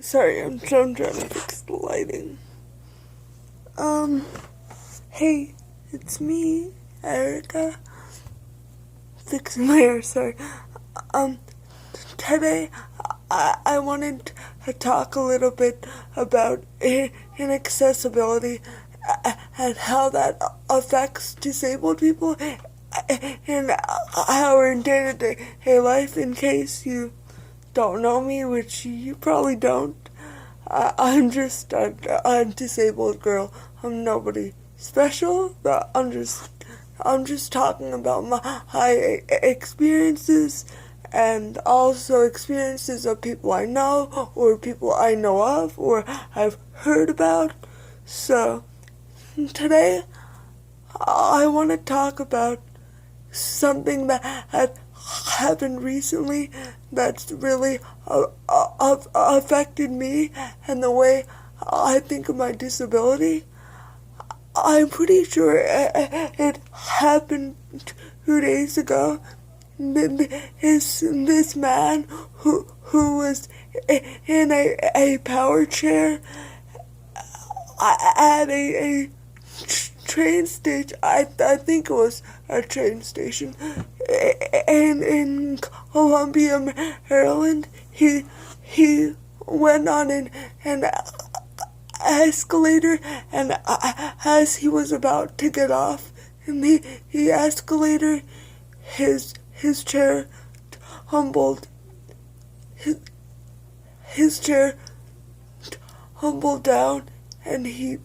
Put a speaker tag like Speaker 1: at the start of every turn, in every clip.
Speaker 1: Sorry, I'm trying to fix the lighting. Hey, it's me, Erica. Fixing my hair, sorry. Today I wanted to talk a little bit about inaccessibility and how that affects disabled people and our day-to-day life. In case you don't know me, which you probably don't, I'm just a disabled girl. I'm nobody special, but I'm just talking about my experiences and also experiences of people I know or people I know of or I've heard about. So today I want to talk about something that had happened recently that's really affected me and the way I think of my disability. I'm pretty sure it happened 2 days ago. This man who was in a power chair at a train station. I think it was a train station in Columbia, Maryland. He went on an escalator, and as he was about to get off in the escalator, his chair humbled. His chair humbled down, and he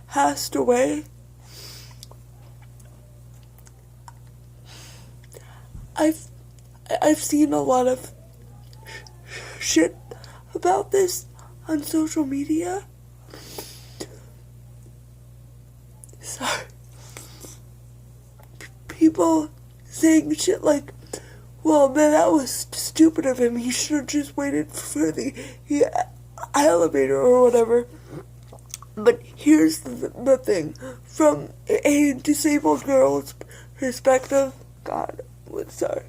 Speaker 1: passed away. I've seen a lot of shit about this on social media. Sorry. People saying shit like, well, man, that was stupid of him. He should have just waited for the elevator or whatever. But here's the thing. From a disabled girl's perspective, God, sorry.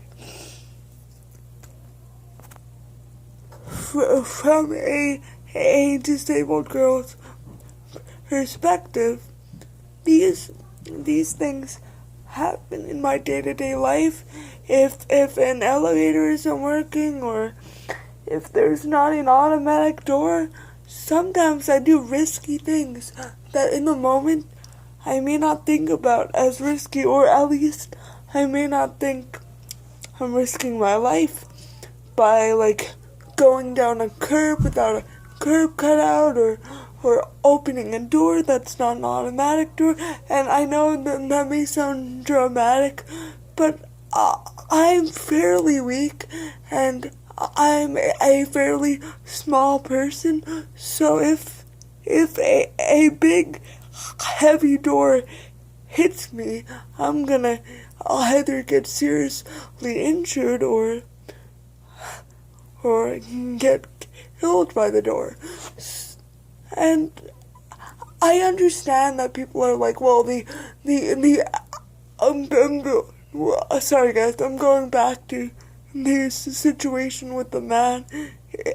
Speaker 1: From a disabled girl's perspective, these things happen in my day-to-day life. If an elevator isn't working, or if there's not an automatic door, sometimes I do risky things that in the moment I may not think about as risky, or at least I may not think I'm risking my life by like going down a curb without a curb cutout, or opening a door that's not an automatic door. And I know that may sound dramatic, but I'm fairly weak and I'm a fairly small person. So if a big heavy door hits me, I'm gonna either get seriously injured or get killed by the door. And I understand that people are like, well, sorry guys, I'm going back to this situation with the man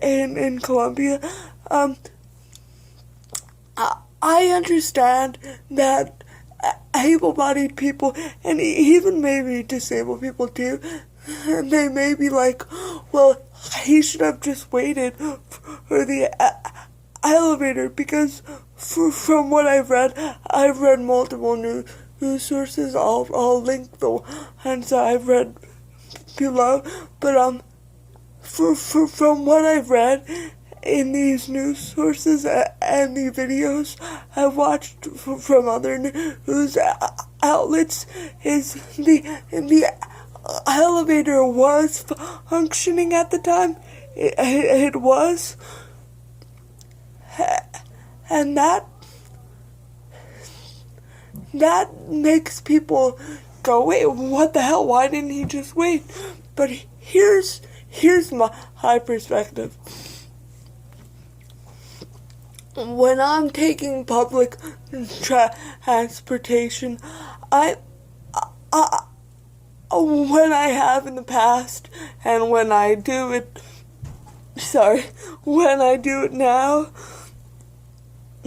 Speaker 1: in Colombia. I understand that able-bodied people, and even maybe disabled people too, they may be like, well, he should have just waited for the elevator, because from what I've read multiple news sources. I'll link the ones I've read below, but from what I've read in these news sources and the videos I've watched from other news outlets, is the elevator was functioning at the time. It was, and that makes people go, wait, what the hell? Why didn't he just wait? But here's my perspective. When I'm taking public transportation, when I have in the past, and when I do it, when I do it now.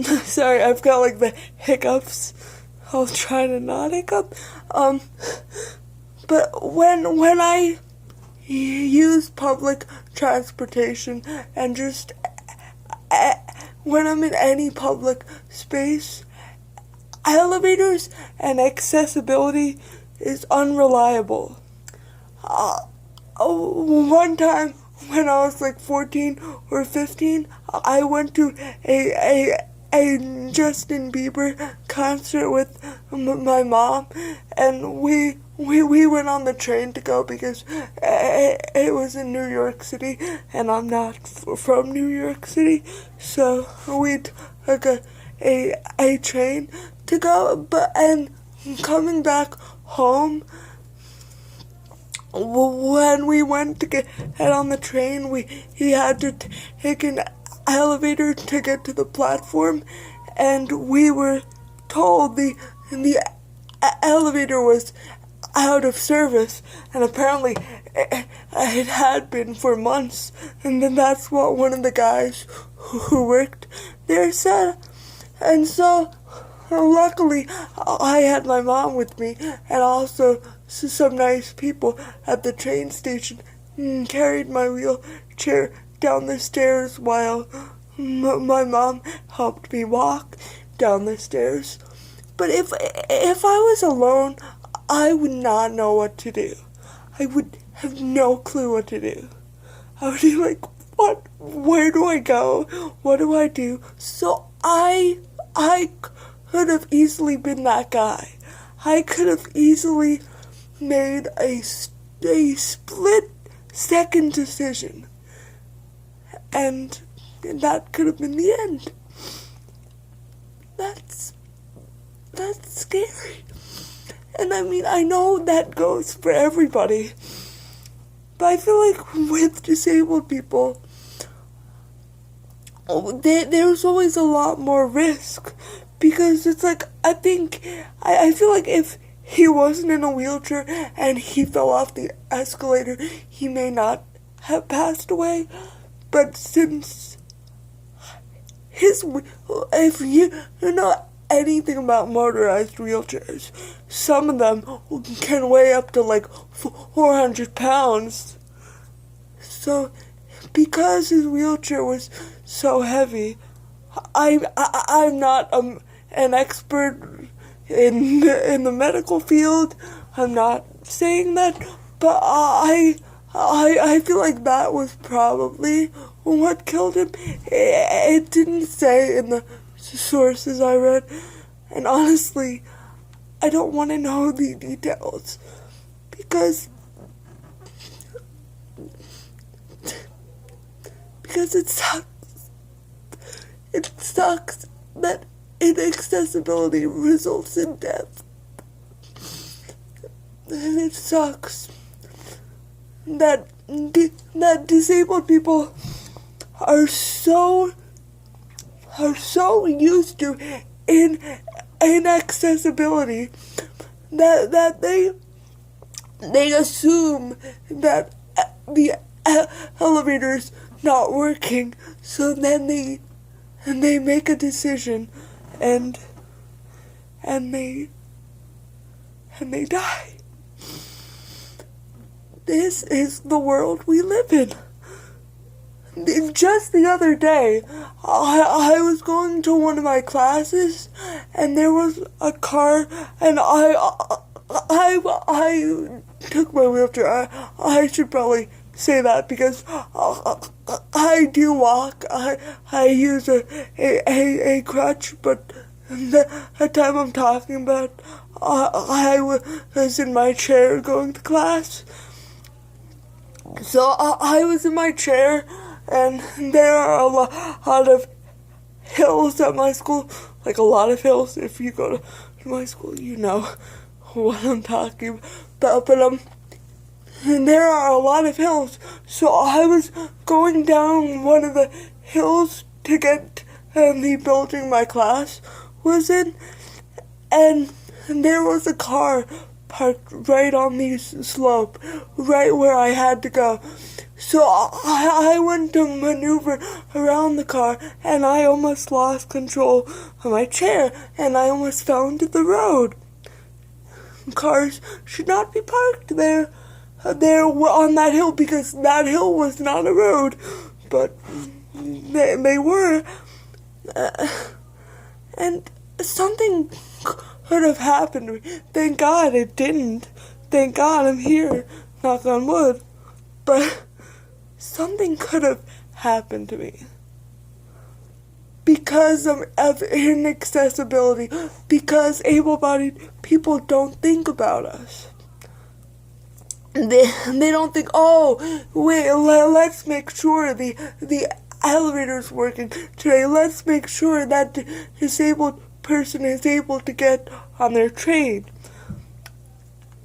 Speaker 1: Sorry, I've got like the hiccups. I'll try to not hiccup. But when I use public transportation and just when I'm in any public space, elevators and accessibility is unreliable. One time when I was like 14 or 15, I went to a Justin Bieber concert with my mom, and we went on the train to go because it was in New York City, and I'm not from New York City, so we took a train to go. And coming back home, when we went to get on the train, he had to take an elevator to get to the platform, and we were told the elevator was out of service, and apparently it had been for months. And then that's what one of the guys who worked there said. And so luckily I had my mom with me, and also some nice people at the train station carried my wheelchair down the stairs while my mom helped me walk down the stairs. But if I was alone, I would not know what to do. I would have no clue what to do. I would be like, what? Where do I go? What do I do? So I could have easily been that guy. I could have easily made a split-second decision. And that could have been the end. That's scary. And I mean, I know that goes for everybody. But I feel like with disabled people, there's always a lot more risk. Because it's like, I feel like if he wasn't in a wheelchair and he fell off the escalator, he may not have passed away. But since if you know anything about motorized wheelchairs, some of them can weigh up to like 400 pounds. So, because his wheelchair was so heavy, I'm not an expert in the medical field. I'm not saying that, but I feel like that was probably what killed him. It didn't say in the sources I read, and honestly, I don't want to know the details, because it sucks. It sucks that inaccessibility results in death. And it sucks that disabled people are so used to inaccessibility that they assume that the elevator's not working, so then they make a decision and they die. This is the world we live in. Just the other day, I was going to one of my classes, and there was a car, and I took my wheelchair. I should probably say that, because I do walk. I use a crutch, but the time I'm talking about, I was in my chair going to class. So I was in my chair, and there are a lot of hills at my school, like a lot of hills. If you go to my school, you know what I'm talking about. But and there are a lot of hills, so I was going down one of the hills to get the building my class was in, and there was a car parked right on the slope, right where I had to go. So I went to maneuver around the car, and I almost lost control of my chair, and I almost fell into the road. Cars should not be parked there on that hill, because that hill was not a road, but they were. And something could have happened to me. Thank God it didn't. Thank God I'm here, knock on wood. But something could have happened to me. Because of inaccessibility, because able-bodied people don't think about us. They don't think, oh, wait, let's make sure the elevator's working today. Let's make sure that the disabled person is able to get on their train.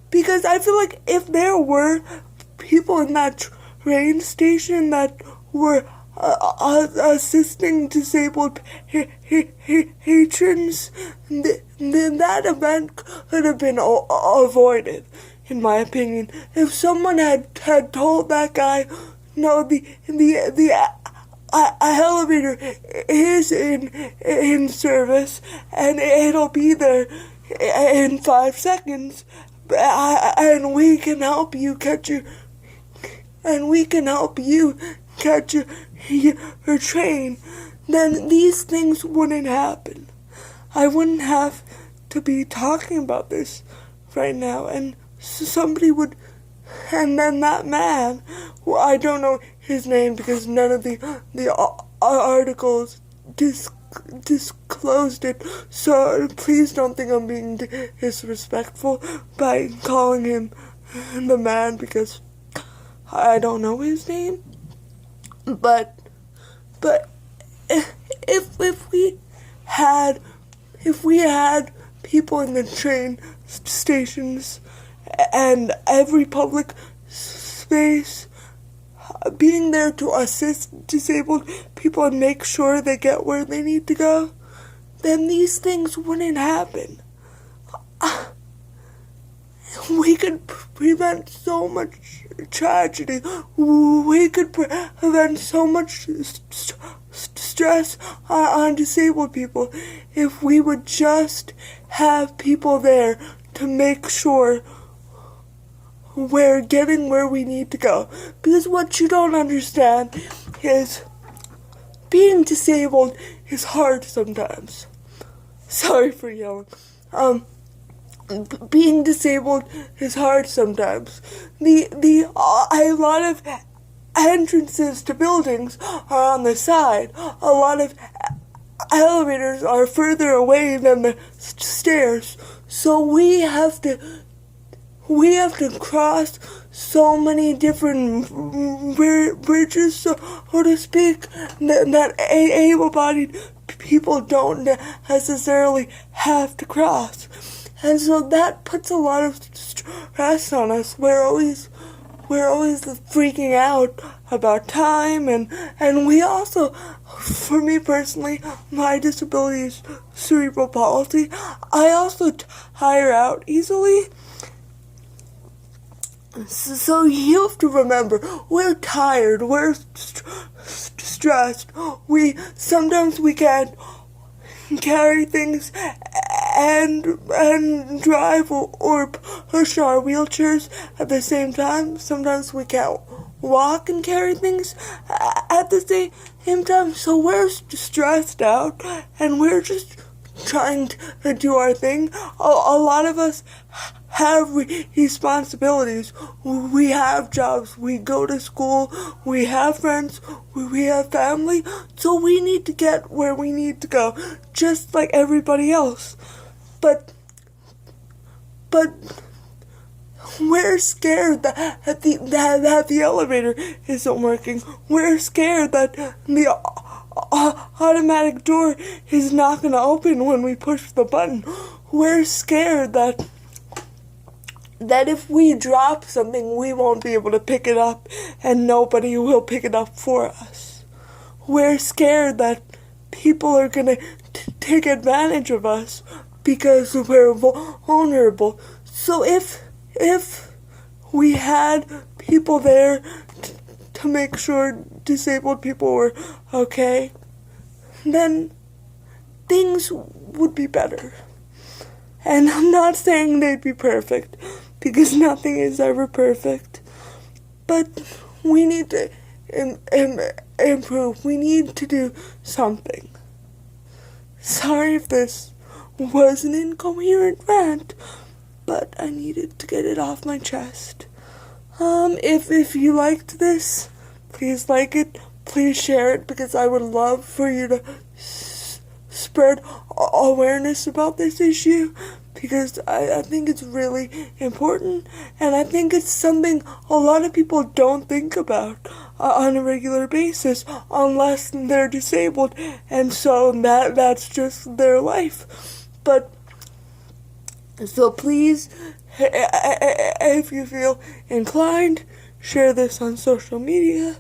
Speaker 1: Because I feel like if there were people in that train station that were assisting disabled patrons, then that event could have been avoided, in my opinion. If someone had told that guy, no, the elevator is in service and it'll be there in 5 seconds, and we can help you catch your train, then these things wouldn't happen. I wouldn't have to be talking about this right now, and somebody would, and then that man, well, I don't know his name because none of the articles disclosed it, so please don't think I'm being disrespectful by calling him the man, because I don't know his name. But if we had people in the train stations and every public space being there to assist disabled people and make sure they get where they need to go, then these things wouldn't happen. We could prevent so much tragedy. We could prevent so much stress on disabled people if we would just have people there to make sure we're getting where we need to go. Because what you don't understand is being disabled is hard sometimes. Sorry for yelling. Being disabled is hard sometimes. A lot of entrances to buildings are on the side. A lot of elevators are further away than the stairs. So we have to cross so many different bridges, so to speak, that able-bodied people don't necessarily have to cross. And so that puts a lot of stress on us. We're always freaking out about time, and we also, for me personally, my disability is cerebral palsy. I also tire out easily. So you have to remember, we're tired, we're stressed. Sometimes we can't carry things and drive or push our wheelchairs at the same time. Sometimes we can't walk and carry things at the same time. So we're stressed out and we're just trying to do our thing. A lot of us have responsibilities. We have jobs. We go to school. We have friends. We have family. So we need to get where we need to go, just like everybody else. But we're scared that the elevator isn't working. We're scared that the automatic door is not going to open when we push the button. We're scared that if we drop something, we won't be able to pick it up and nobody will pick it up for us. We're scared that people are going to take advantage of us because we're vulnerable. So if we had people there to make sure disabled people were okay, then things would be better. And I'm not saying they'd be perfect, because nothing is ever perfect. But we need to improve. We need to do something. Sorry if this was an incoherent rant, but I needed to get it off my chest. If you liked this, please like it, please share it, because I would love for you to spread awareness about this issue, because I think it's really important, and I think it's something a lot of people don't think about on a regular basis unless they're disabled, and so that's just their life. But so please, if you feel inclined, share this on social media,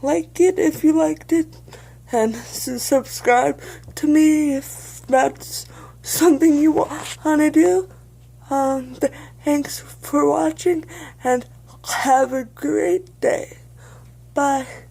Speaker 1: like it if you liked it, and subscribe to me if that's something you want to do. Thanks for watching, and have a great day. Bye.